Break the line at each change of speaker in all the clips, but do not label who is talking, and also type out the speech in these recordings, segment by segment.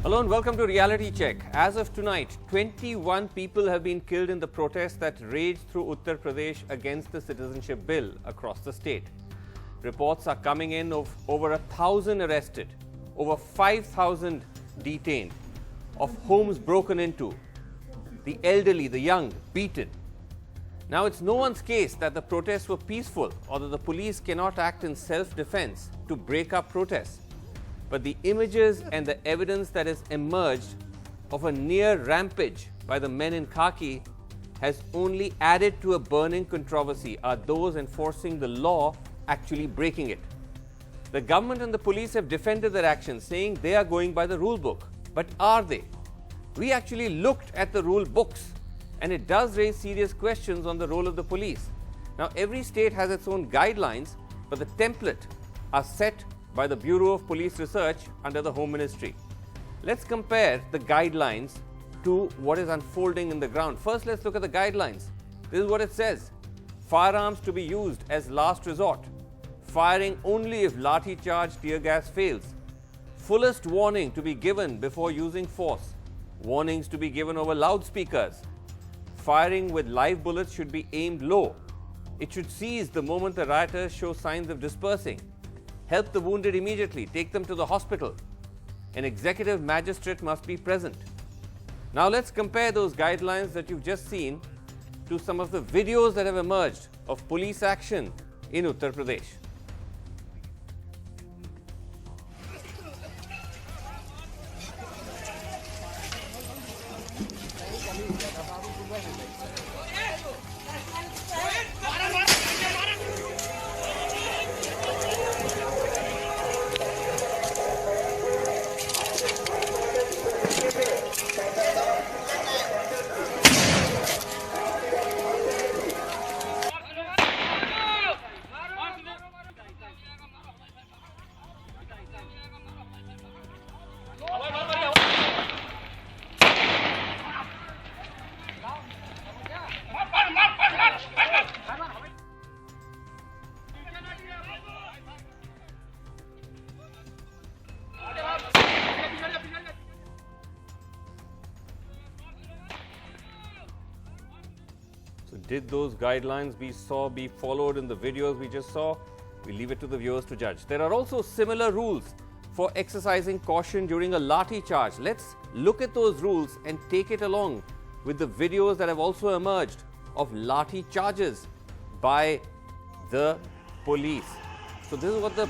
Hello and welcome to Reality Check. As of tonight, 21 people have been killed in the protests that raged through Uttar Pradesh against the citizenship bill across the state. Reports are coming in of over 1,000 arrested, over 5,000 detained, of homes broken into, the elderly, the young, beaten. Now, it's no one's case that the protests were peaceful or that the police cannot act in self-defense to break up protests. But the images and the evidence that has emerged of a near rampage by the men in Khaki has only added to a burning controversy. Are those enforcing the law actually breaking it? The government and the police have defended their actions, saying they are going by the rule book. But are they? We actually looked at the rule books, and it does raise serious questions on the role of the police. Now, every state has its own guidelines, but the template are set by the Bureau of Police Research under the Home Ministry. Let's compare the guidelines to what is unfolding in the ground. First, let's look at the guidelines. This is what it says. Firearms to be used as last resort. Firing only if lathi charge tear gas fails. Fullest warning to be given before using force. Warnings to be given over loudspeakers. Firing with live bullets should be aimed low. It should cease the moment the rioters show signs of dispersing. Help the wounded immediately, take them to the hospital. An executive magistrate must be present. Now let's compare those guidelines that you've just seen to some of the videos that have emerged of police action in Uttar Pradesh. So did those guidelines be followed in the videos we just saw? We leave it to the viewers to judge. There are also similar rules for exercising caution during a lathi charge. Let's look at those rules and take it along with the videos that have also emerged of lathi charges by the police. So this is what the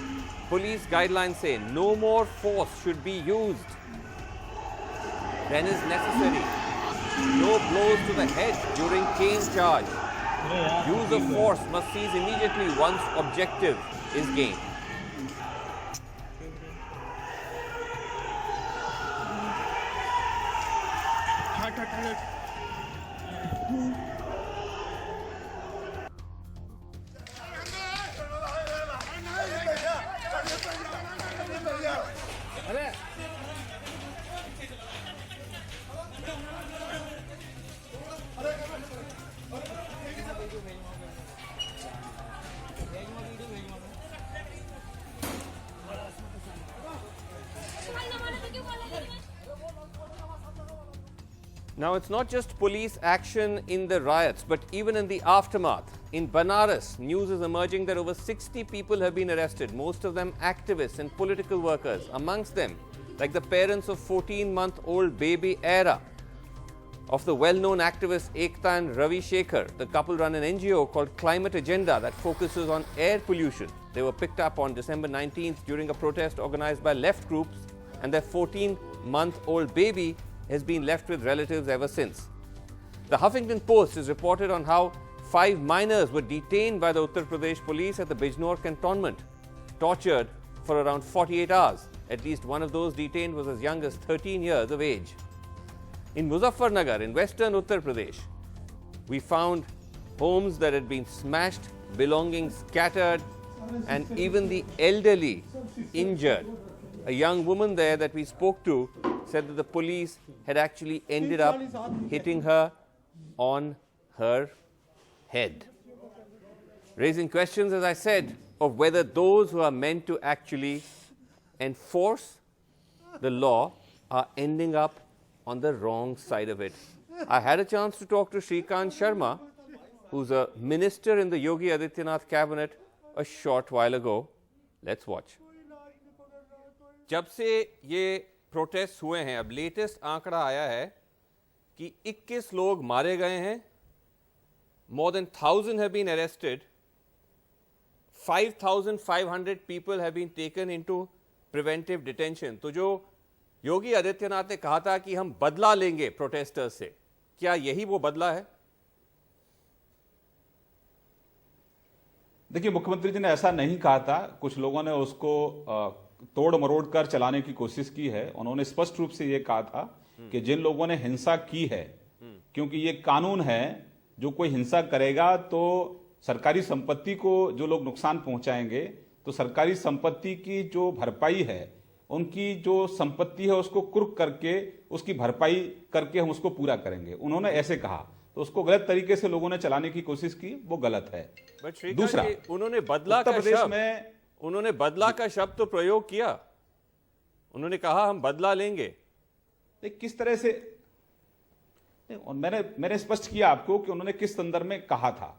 police guidelines say. No more force should be used than is necessary. No blows to the head during cane charge. Use of force must cease immediately once objective is gained. Now, it's not just police action in the riots, but even in the aftermath. In Banaras, news is emerging that over 60 people have been arrested, most of them activists and political workers. Amongst them, like the parents of 14-month-old baby Aira, of the well-known activist Ekta and Ravi Shekhar. The couple run an NGO called Climate Agenda that focuses on air pollution. They were picked up on December 19th during a protest organized by left groups, and their 14-month-old baby has been left with relatives ever since. The Huffington Post has reported on how 5 minors were detained by the Uttar Pradesh police at the Bijnor cantonment, tortured for around 48 hours. At least one of those detained was as young as 13 years of age. In Muzaffarnagar, in western Uttar Pradesh, we found homes that had been smashed, belongings scattered, and even the elderly injured. A young woman there that we spoke to said that the police had actually ended up hitting her on her head, raising questions, as I said, of whether those who are meant to actually enforce the law are ending up on the wrong side of it. I had a chance to talk to Shrikant Sharma, who's a minister in the Yogi Adityanath cabinet, a short while ago. Let's watch. जब से ये protest हुए हैं, अब latest आंकड़ा आया है कि 21 लोग मारे गए हैं, more than 1,000 have been arrested, 5,500 people have been taken into preventive detention. तो जो योगी आदित्यनाथ ने कहा था कि हम बदला लेंगे प्रोटेस्टर्स से, क्या यही वो बदला है?
देखिए, मुख्यमंत्री जी ने ऐसा नहीं कहा था। कुछ लोगों ने उसको तोड़ मरोड़ कर चलाने की कोशिश की है। उन्होंने स्पष्ट रूप से यह कहा था कि जिन लोगों ने हिंसा की है, क्योंकि ये कानून है, जो कोई हिंसा करेगा तो सरकारी संपत्ति को जो लोग नुकसान पहुंचाएंगे, तो सरकारी संपत्ति की जो भरपाई है, उनकी जो संपत्ति है उसको कुर्क करके उसकी भरपाई करके हम उसको पूरा करेंगे। उन्होंने ऐसे कहा, तो उसको गलत तरीके से लोगों ने चलाने की कोशिश की, वो गलत है। दूसरा,
उन्होंने बदला
उत्तर
का
प्रदेश
शब्द
में
उन्होंने बदला का शब्द तो प्रयोग किया। उन्होंने कहा हम बदला लेंगे।
किस तरह से, मैंने स्पष्ट किया आपको कि उन्होंने किस संदर्भ में कहा था।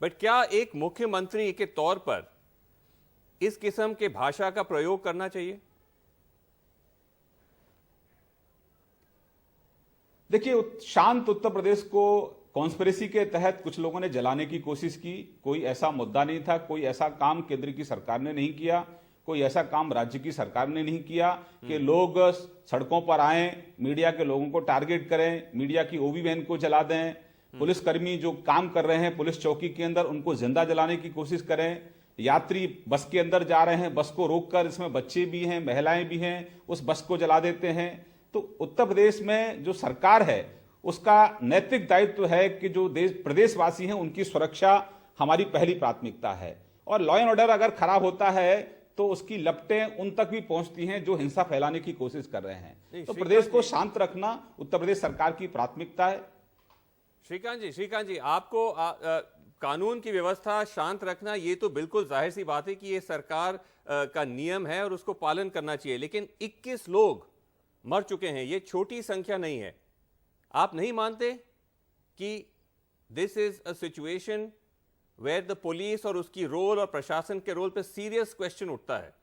बट क्या एक मुख्यमंत्री के तौर पर इस किस्म के भाषा का प्रयोग करना चाहिए?
देखिए, शांत उत्तर प्रदेश को कॉन्स्पिरेसी के तहत कुछ लोगों ने जलाने की कोशिश की। कोई ऐसा मुद्दा नहीं था, कोई ऐसा काम केंद्र की सरकार ने नहीं किया, कोई ऐसा काम राज्य की सरकार ने नहीं किया कि लोग सड़कों पर आए, मीडिया के लोगों को टारगेट करें, मीडिया की ओवी वैन को जला दें, पुलिसकर्मी जो काम कर रहे हैं पुलिस चौकी के अंदर उनको जिंदा जलाने की कोशिश करें, यात्री बस के अंदर जा रहे हैं, बस को रोककर, इसमें बच्चे भी हैं, महिलाएं भी हैं, उस बस को जला देते हैं। तो उत्तर प्रदेश में जो सरकार है उसका नैतिक दायित्व है कि जो प्रदेशवासी हैं उनकी सुरक्षा हमारी पहली प्राथमिकता है। और लॉ एंड ऑर्डर अगर खराब होता है तो उसकी लपटें उन तक भी पहुंचती हैं जो हिंसा फैलाने की कोशिश कर रहे हैं। तो प्रदेश को शांत रखना उत्तर प्रदेश सरकार की प्राथमिकता है।
श्रीकांत जी, आपको कानून की व्यवस्था शांत रखना, ये तो बिल्कुल जाहिर सी बात है कि ये सरकार का नियम है और उसको पालन करना चाहिए। लेकिन 21 लोग मर चुके हैं, ये छोटी संख्या नहीं है। आप नहीं मानते कि this is a situation where the police और उसकी रोल और प्रशासन के रोल पे सीरियस क्वेश्चन उठता है?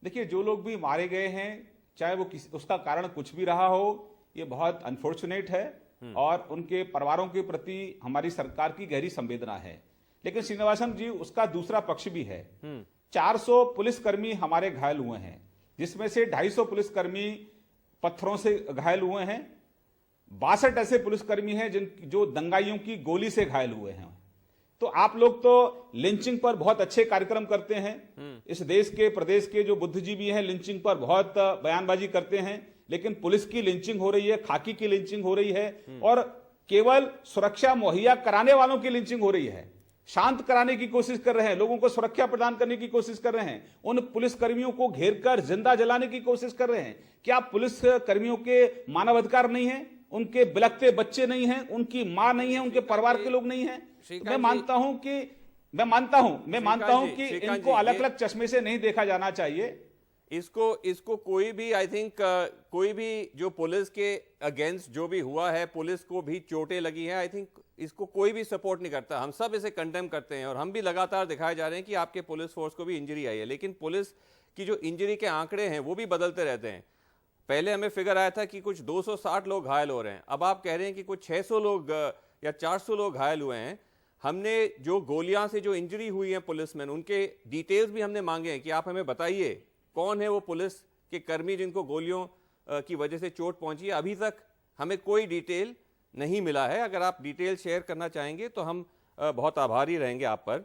देखिए, जो लोग भी मारे गए हैं, चाहे वो उसका कारण कुछ भी रहा हो, ये बहुत अनफॉर्चुनेट है और उनके परिवारों के प्रति हमारी सरकार की गहरी संवेदना है। लेकिन श्रीनिवासन जी, उसका दूसरा पक्ष भी है। 400 पुलिसकर्मी हमारे घायल हुए हैं, जिसमें से 250 पुलिसकर्मी पत्थरों से घायल हुए हैं। 62 ऐसे पुलिसकर्मी हैं जो दंगाइयों की गोली से घायल हुए हैं। तो आप लोग तो लिंचिंग पर बहुत अच्छे कार्यक्रम करते हैं। इस देश के, प्रदेश के जो बुद्धिजीवी हैं लिंचिंग पर बहुत बयानबाजी करते हैं, लेकिन पुलिस की लिंचिंग हो रही है, खाकी की लिंचिंग हो रही है और केवल सुरक्षा मुहैया कराने वालों की लिंचिंग हो रही है। शांत कराने की कोशिश कर रहे हैं, लोगों को सुरक्षा प्रदान करने की कोशिश कर रहे हैं, उन पुलिसकर्मियों को घेरकर जिंदा जलाने की कोशिश कर रहे हैं। क्या पुलिसकर्मियों के मानवाधिकार नहीं है? उनके बिलखते बच्चे नहीं हैं? उनकी मां नहीं है? उनके परिवार के लोग नहीं हैं? मैं मानता हूं कि इनको अलग अलग चश्मे से नहीं देखा जाना चाहिए।
इसको कोई भी, आई थिंक कोई भी जो पुलिस के अगेंस्ट जो भी हुआ है, पुलिस को भी चोटें लगी हैं, आई थिंक इसको कोई भी सपोर्ट नहीं करता। हम सब इसे कंडेम करते हैं और हम भी लगातार दिखाए जा रहे हैं कि आपके पुलिस फोर्स को भी इंजरी आई है। लेकिन पुलिस की जो इंजरी के आंकड़े हैं वो भी बदलते रहते हैं। पहले हमें फिगर आया था कि कुछ 260 लोग घायल हो रहे हैं, अब आप कह रहे हैं कि कुछ 600 लोग या 400 लोग घायल हुए हैं। हमने जो गोलियां से जो इंजरी हुई है पुलिसमैन, उनके डिटेल्स भी हमने मांगे हैं कि आप हमें बताइए कौन है वो पुलिस के कर्मी जिनको गोलियों की वजह से चोट पहुंची है। अभी तक हमें कोई डिटेल नहीं मिला है। अगर आप डिटेल शेयर करना चाहेंगे तो हम बहुत आभारी रहेंगे आप पर।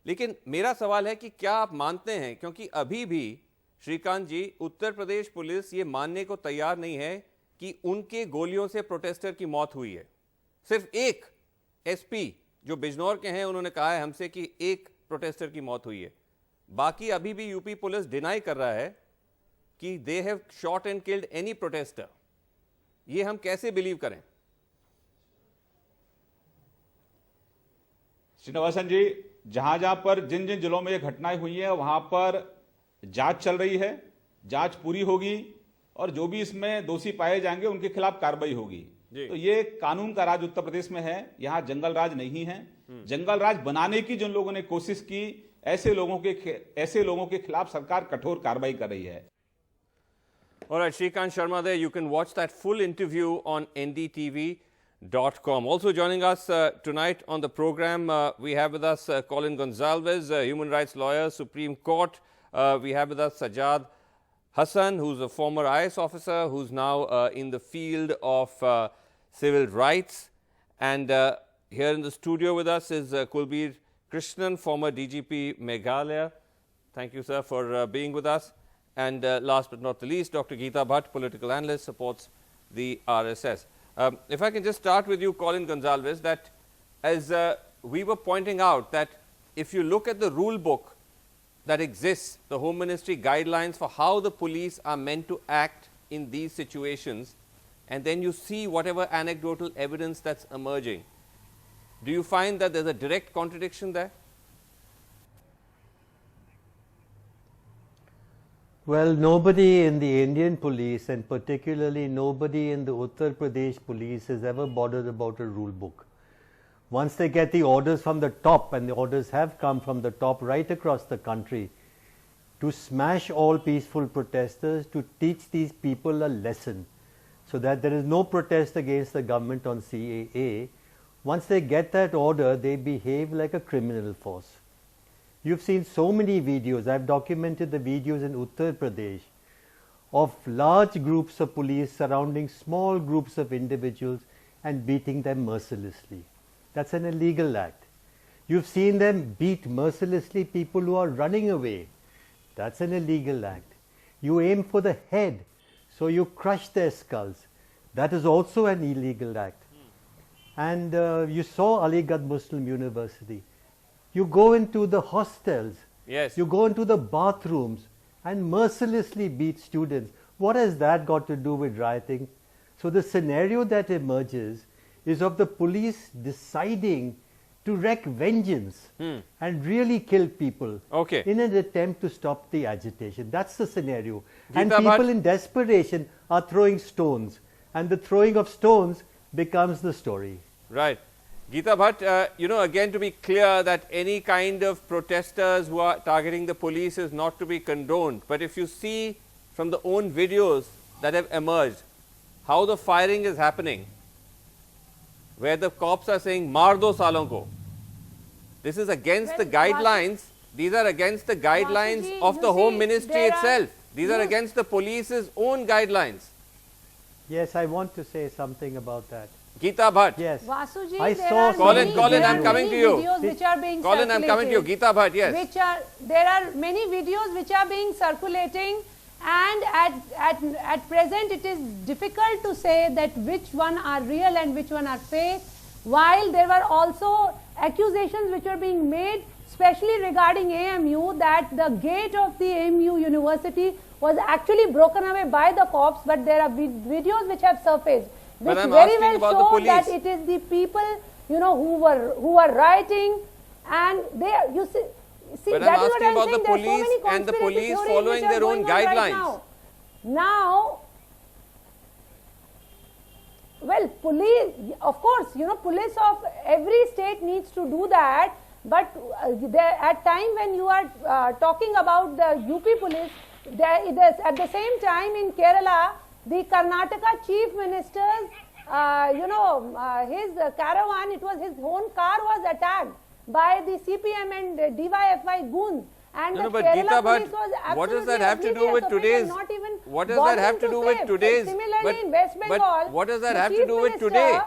लेकिन मेरा सवाल है कि क्या आप मानते हैं, क्योंकि अभी भी श्रीकांत जी, उत्तर प्रदेश पुलिस ये मानने को तैयार नहीं है कि उनके गोलियों से प्रोटेस्टर की मौत हुई है। सिर्फ एक एसपी जो बिजनौर के हैं उन्होंने कहा है हमसे कि एक प्रोटेस्टर की मौत हुई है। बाकी अभी भी यूपी पुलिस डिनाई कर रहा है कि they have shot and killed any protester. ये हम कैसे बिलीव करें?
श्रीनिवासन जी, जहां जहां पर जिन जिन जिलों में ये घटनाएं हुई हैं वहां पर जांच चल रही है, जांच पूरी होगी और जो भी इसमें दोषी पाए जाएंगे उनके खिलाफ कार्रवाई होगी। तो ये कानून का राज उत्तर प्रदेश में है, यहाँ जंगल राज नहीं है। जंगल राज बनाने की जिन लोगों ने कोशिश की, ऐसे लोगों के खिलाफ सरकार कठोर कार्रवाई कर रही है।
All right, Shrikant Sharma there. You can watch that full interview on NDTV.com. Also joining us tonight on the program, we have with us Colin Gonsalves, human rights lawyer, Supreme Court. We have with us Sajjad Hassan, who's a former IS officer, who's now in the field of civil rights. And here in the studio with us is Kulbir Krishnan, former DGP Meghalaya. Thank you, sir, for being with us. And last but not the least, Dr. Geeta Bhatt, political analyst, supports the RSS. If I can just start with you, Colin Gonsalves, that as we were pointing out, that if you look at the rule book that exists, the Home Ministry guidelines for how the police are meant to act in these situations, and then you see whatever anecdotal evidence that's emerging, do you find that there's a direct contradiction there?
Well, nobody in the Indian police, and particularly nobody in the Uttar Pradesh police, has ever bothered about a rule book. Once they get the orders from the top, and the orders have come from the top right across the country, to smash all peaceful protesters, to teach these people a lesson, so that there is no protest against the government on CAA, once they get that order, they behave like a criminal force. You've seen so many videos, I've documented the videos in Uttar Pradesh, of large groups of police surrounding small groups of individuals and beating them mercilessly. That's an illegal act. You've seen them beat mercilessly people who are running away. That's an illegal act. You aim for the head, so you crush their skulls. That is also an illegal act. And you saw Aligarh Muslim University. You go into the hostels,
Yes.
you go into the bathrooms and mercilessly beat students. What has that got to do with rioting? So the scenario that emerges is of the police deciding to wreak vengeance and really kill people
Okay.
in an attempt to stop the agitation. That's the scenario.
Geeta
And people
Bhatt-
in desperation are throwing stones, and the throwing of stones becomes the story.
Right. Geeta Bhatt, you know, again to be clear that any kind of protesters who are targeting the police is not to be condoned. But if you see from the own videos that have emerged, how the firing is happening, where the cops are saying, "Maar do salon ko." This is against the guidelines. These are against the guidelines
Vasuji,
of
you
the Home
see,
Ministry
there are-
itself. These are
you-
against the police's own guidelines.
Yes, I want to say something about that.
Geeta Bhatt.
Yes.
Vasuji,
I
there
saw
are
Colin,
many,
Colin,
there
I'm
are
coming
many
to you.
videos which are being
Colin, I'm coming to you.
circulated,
Geeta Bhatt, yes.
there are many videos which are being circulating, and at present it is difficult to say that which one are real and which one are fake, while there were also accusations which are being made, especially regarding AMU, that the gate of the AMU university was actually broken away by the cops, but there are videos which have surfaced which
I'm
very
asking
well
about the
show
police.
that it is the people, you know, who were rioting, and they, you see,
But I'm
that is what
asking
I'm
about
saying.
the
There are so
police
many
and the
conspiracy
police
theories
following
which are
their own
going on right
guidelines.
now, well, police, of course, you know, police of every state needs to do that, but at time when you are talking about the UP police, at the same time in Kerala, the Karnataka chief minister's, his caravan, it was his own car was attacked by the CPM and DYFI goons. And
No,
the
but
Kerala
Geeta
police
Bhatt,
was
what does that
absolutely
have to do
oblivious
with
of it and
today's?
not even
What does that have to
bothering
do with
save.
today's?
Similarly, in West Bengal,
what does that
the
have to
chief
do with
minister,
today?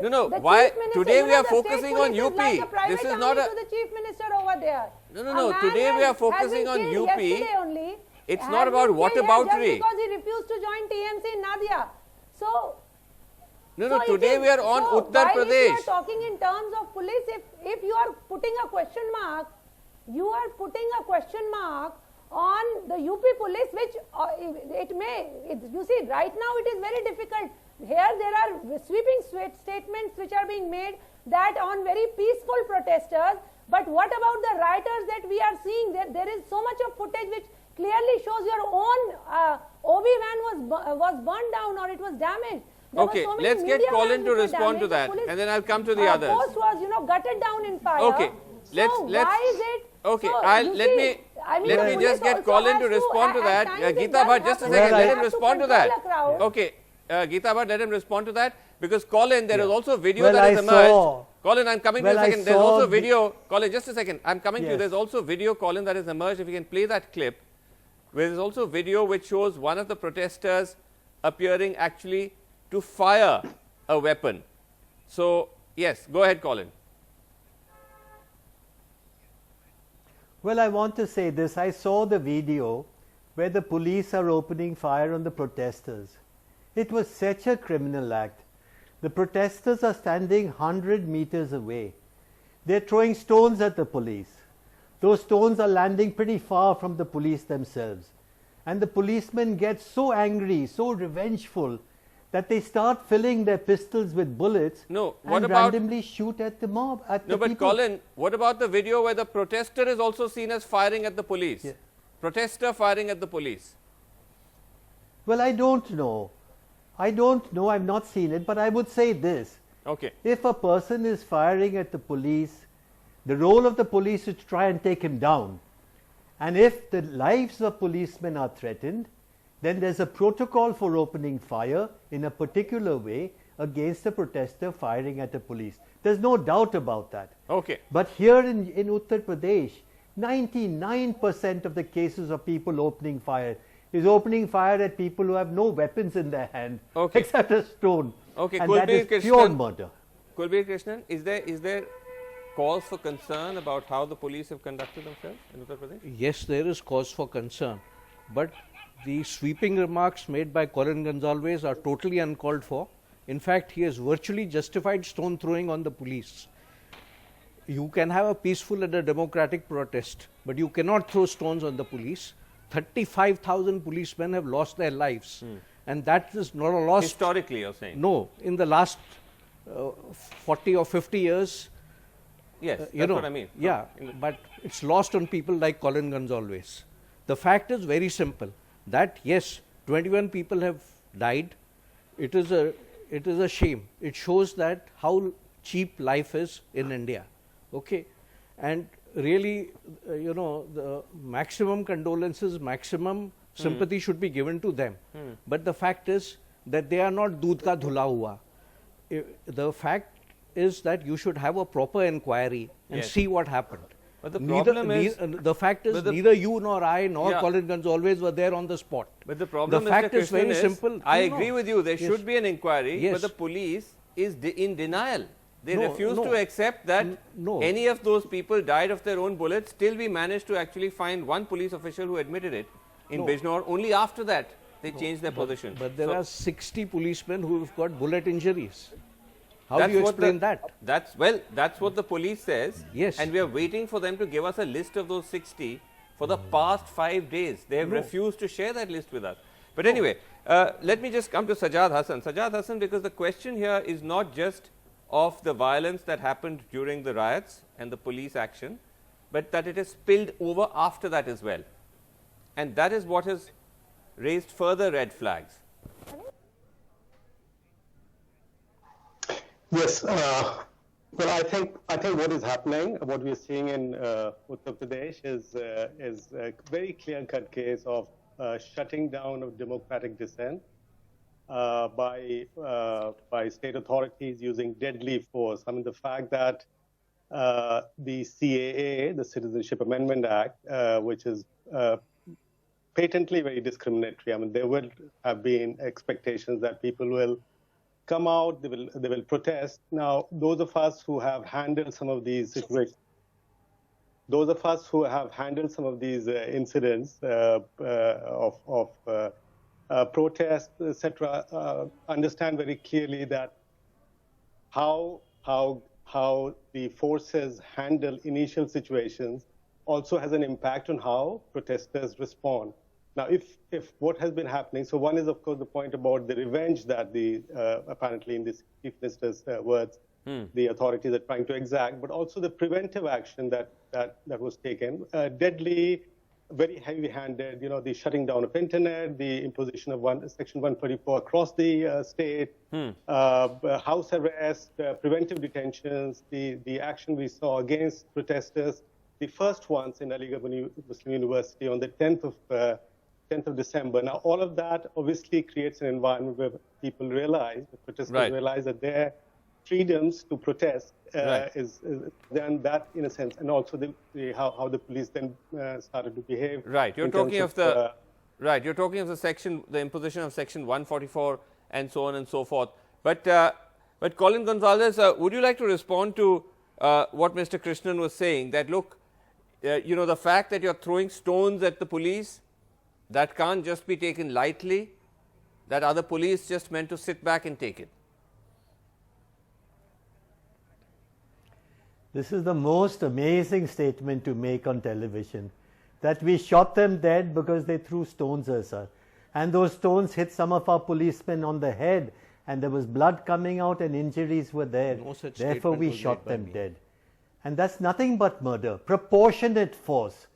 No,
the
why
chief minister,
today
you
we
know,
are
the
focusing
state
on
police is
UP.
like a private
This is
army
not a.
to the chief minister over there.
No.
A man
Today we are
has
focusing
been
on
killed
UP.
yesterday only.
It's
Has
not about
been killed here
whataboutery.
just because he refused to join TMC in Nadia. So.
No,
so
today we are on Uttar
while
Pradesh.
If you are talking in terms of police, if you are putting a question mark, you are putting a question mark on the UP police, which you see, right now it is very difficult. Here there are sweeping statements which are being made that on very peaceful protesters, But what about the rioters that we are seeing? There is so much of footage which clearly shows your own OB van was burned down or it was damaged. There
Okay,
were so many
let's get
media
Colin
vans
to
which were
respond to
damaged.
that,
The
and then I'll come to the others.
post was, gutted down in fire.
Okay,
So
let's.
why is it?
Okay,
so,
let
you
me
see, I mean, the
let me
police
just get
also
Colin
has
to respond to
at
that.
times it
Geeta
does
Bhatt, just a
happen
second,
that
let
they
him
have to
respond to
control
that.
a crowd.
Okay, Geeta Bhatt, let him respond to that, because Colin, there is also video
Well,
that has
I
emerged.
saw-
Colin, I'm coming
well,
to you
I
a second. There's
saw
also
the-
video. Colin, just a second. I'm coming to you.
Yes.
There's also video, Colin, that has emerged. If you can play that clip, where there's also video which shows one of the protesters appearing actually to fire a weapon. So, yes, go ahead, Colin.
Well, I want to say this. I saw the video where the police are opening fire on the protesters. It was such a criminal act. The protesters are standing 100 meters away. They're throwing stones at the police. Those stones are landing pretty far from the police themselves. And the policemen get so angry, so revengeful, that they start filling their pistols with bullets
No, what
and
about-
randomly shoot at the mob, at
No,
the
but
people.
Colin, what about the video where the protester is also seen as firing at the police?
Yeah.
Protester firing at the police.
Well, I don't know. I've not seen it, but I would say this.
Okay.
If a person is firing at the police, the role of the police is to try and take him down. And if the lives of policemen are threatened, then there's a protocol for opening fire in a particular way against a protester firing at the police. There's no doubt about that.
Okay.
But here in Uttar Pradesh, 99% of the cases of people opening fire is opening fire at people who have no weapons in their hand
Okay.
except a stone.
Okay,
And that
Kulbir
is pure
Krishnan.
murder.
Kulbir Krishnan, is there cause for concern about how the police have conducted themselves in Uttar Pradesh?
Yes, there is cause for concern, but the sweeping remarks made by Colin Gonsalves are totally uncalled for. In fact, he has virtually justified stone throwing on the police. You can have a peaceful and a democratic protest, but you cannot throw stones on the police. 35,000 policemen have lost their lives, and that is not a loss.
Historically, you're saying?
No, in the last 40 or 50 years,
Yes, that's
you know,
what I mean.
Yeah, but it's lost on people like Colin Gonsalves. The fact is very simple, that yes, 21 people have died. It is a shame. It shows that how cheap life is in India. Okay, and really, the maximum condolences, maximum sympathy should be given to them. But the fact is that they are not doodh ka dhula hua. The fact is that you should have a proper inquiry and
Yes.
see what happened.
But the problem is-
the fact is
but the-
neither you nor I nor
Yeah.
Colin Gonsalves were there on the spot.
But the problem,
the fact
Mr.
is very
Krishnan,
simple.
I
No,
agree
no.
with you. There
Yes.
should be an inquiry,
Yes.
but the police is in denial. They
No,
refuse
no.
to accept that
No.
any of those people died of their own bullets. Still, we managed to actually find one police official who admitted it in
No.
Bijnor. Only after that, they changed their position.
But there
So
are 60 policemen who have got bullet injuries. How
that's
do you
what
explain
the-
that?
That's what the police says.
Yes.
And we are waiting for them to give us a list of those 60 for the past 5 days. They have refused to share that list with us. But anyway, let me just come to Sajjad Hasan. Sajjad Hasan, because the question here is not just of the violence that happened during the riots and the police action, but that it has spilled over after that as well. And that is what has raised further red flags.
Yes. Well, I think what is happening, what we are seeing in Uttar Pradesh is a very clear-cut case of shutting down of democratic dissent by state authorities using deadly force. I mean, the fact that the CAA, the Citizenship Amendment Act, which is patently very discriminatory. I mean, there will have been expectations that people will come out, they will protest. Now, those of us who have handled some of these situations, incidents of protests, etc., understand very clearly that how the forces handle initial situations also has an impact on how protesters respond. Now, if what has been happening, so one is, of course, the point about the revenge that apparently in this Chief Minister's words, the authorities are trying to exact, but also the preventive action that was taken. Deadly, very heavy-handed, the shutting down of internet, the imposition of Section 144 across the state, house arrest, preventive detentions, the action we saw against protesters, the first ones in Aligarh Muslim University on the 10th of December. Now, all of that obviously creates an environment where people realize, the protesters realize that their freedoms to protest is then that, in a sense, and also how the police then started to behave.
Right. You're talking of the You're talking of the imposition of Section 144 and so on and so forth. But Colin Gonzalez, would you like to respond to what Mr. Krishnan was saying? That look, the fact that you're throwing stones at the police, that can't just be taken lightly. That other police just meant to sit back and take it.
This is the most amazing statement to make on television, that we shot them dead because they threw stones at us. And those stones hit some of our policemen on the head, and there was blood coming out and injuries were there.
No such
Therefore, we
statement was
shot
made by
them
me.
dead. And that's nothing but murder, proportionate force.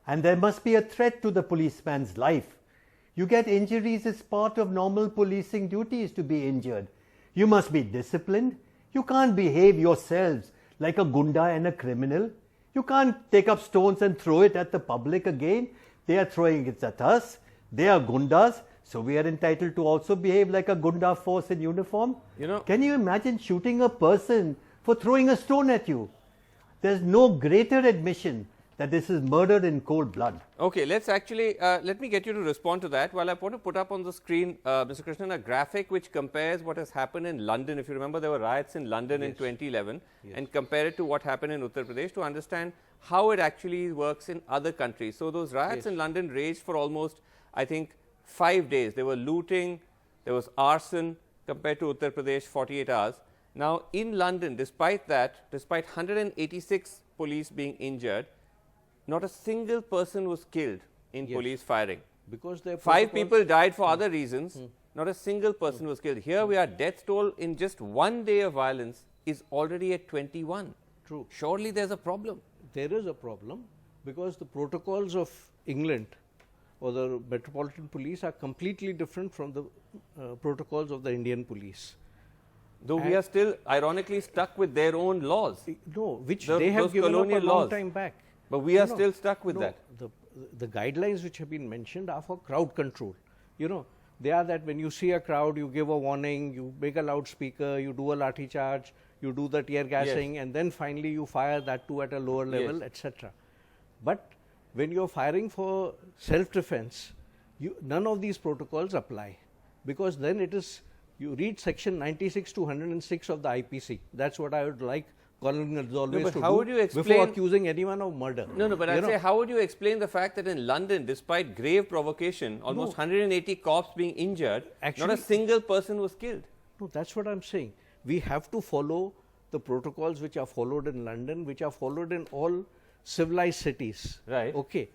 And there must be a threat to the policeman's life. You get injuries as part of normal policing duties to be injured. You must be disciplined. You can't behave yourselves like a gunda and a criminal. You can't take up stones and throw it at the public again. They are throwing it at us. They are gundas, so we are entitled to also behave like a gunda force in uniform. Can you imagine shooting a person for throwing a stone at you? There's no greater admission that this is murder in cold blood.
Okay, let's actually, let me get you to respond to that. While I want to put up on the screen, Mr. Krishnan, a graphic which compares what has happened in London. If you remember, there were riots in London in 2011, and compare it to what happened in Uttar Pradesh to understand how it actually works in other countries. So those riots in London raged for almost, I think, 5 days. There were looting, there was arson, compared to Uttar Pradesh, 48 hours. Now, in London, despite that, despite 186 police being injured, not a single person was killed in police firing.
Because they
5 people died for other reasons. Not a single person was killed. Here we are, death toll in just 1 day of violence is already at 21.
True.
Surely there's a problem.
There is a problem because the protocols of England or the Metropolitan Police are completely different from the protocols of the Indian police.
Though we are still ironically stuck with their own laws.
No, which
Those
they have given up a
colonial
long
laws.
time back.
But we are still stuck with that.
The guidelines which have been mentioned are for crowd control. They are that when you see a crowd, you give a warning, you make a loudspeaker, you do a lathi charge, you do the tear gassing, and then finally you fire that too at a lower level, etc. But when you're firing for self-defense, none of these protocols apply, because then it is, you read section 96 to 106 of the IPC. That's what I would like Colin Gonzalez to do before accusing anyone of murder.
No, but I say, how would you explain the fact that in London, despite grave provocation, almost 180 cops being injured, not a single person was killed?
No, that's what I'm saying. We have to follow the protocols which are followed in London, which are followed in all civilized cities.
Right.
Okay.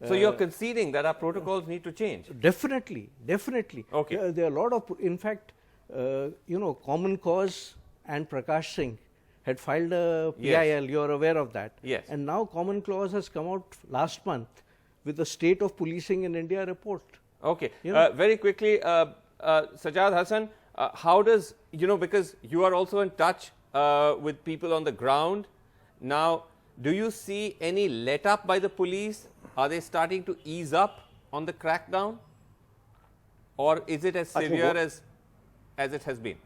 So you're conceding that our protocols need to change?
Definitely, definitely.
Okay.
There are a lot of, in fact, Common Cause and Prakash Singh had filed a PIL, you're aware of that.
Yes.
And now Common Cause has come out last month with the State of Policing in India report.
Okay. Very quickly, Sajjad Hassan, how does, because you are also in touch with people on the ground. Now, do you see any let up by the police? Are they starting to ease up on the crackdown? Or is it as severe as it has been?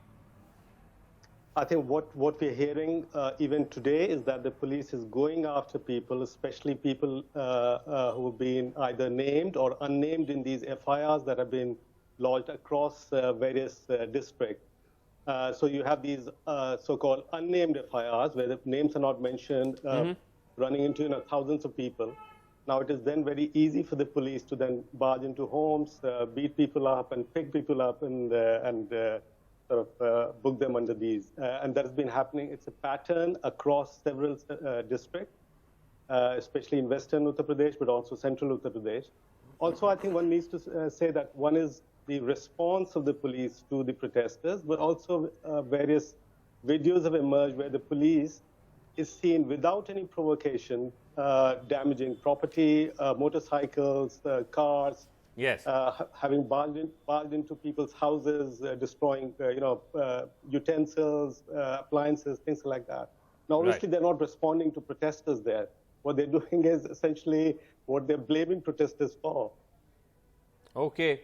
I think what we're hearing even today is that the police is going after people, especially people who have been either named or unnamed in these FIRs that have been lodged across various districts. So you have these so-called unnamed FIRs where the names are not mentioned, running into thousands of people. Now it is then very easy for the police to then barge into homes, beat people up and pick people up and sort of book them under these. And that has been happening. It's a pattern across several districts, especially in western Uttar Pradesh, but also central Uttar Pradesh. Also, I think one needs to say that one is the response of the police to the protesters, but also various videos have emerged where the police is seen without any provocation damaging property, motorcycles, cars.
Yes.
Having barged into people's houses, destroying, utensils, appliances, things like that. Now, obviously,
Right.
they're not responding to protesters there. What they're doing is essentially what they're blaming protesters for.
Okay.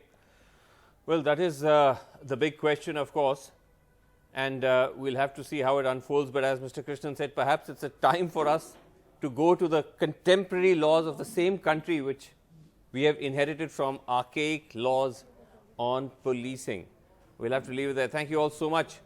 Well, that is the big question, of course, and we'll have to see how it unfolds. But as Mr. Krishnan said, perhaps it's a time for us to go to the contemporary laws of the same country which we have inherited from archaic laws on policing. We'll have to leave it there. Thank you all so much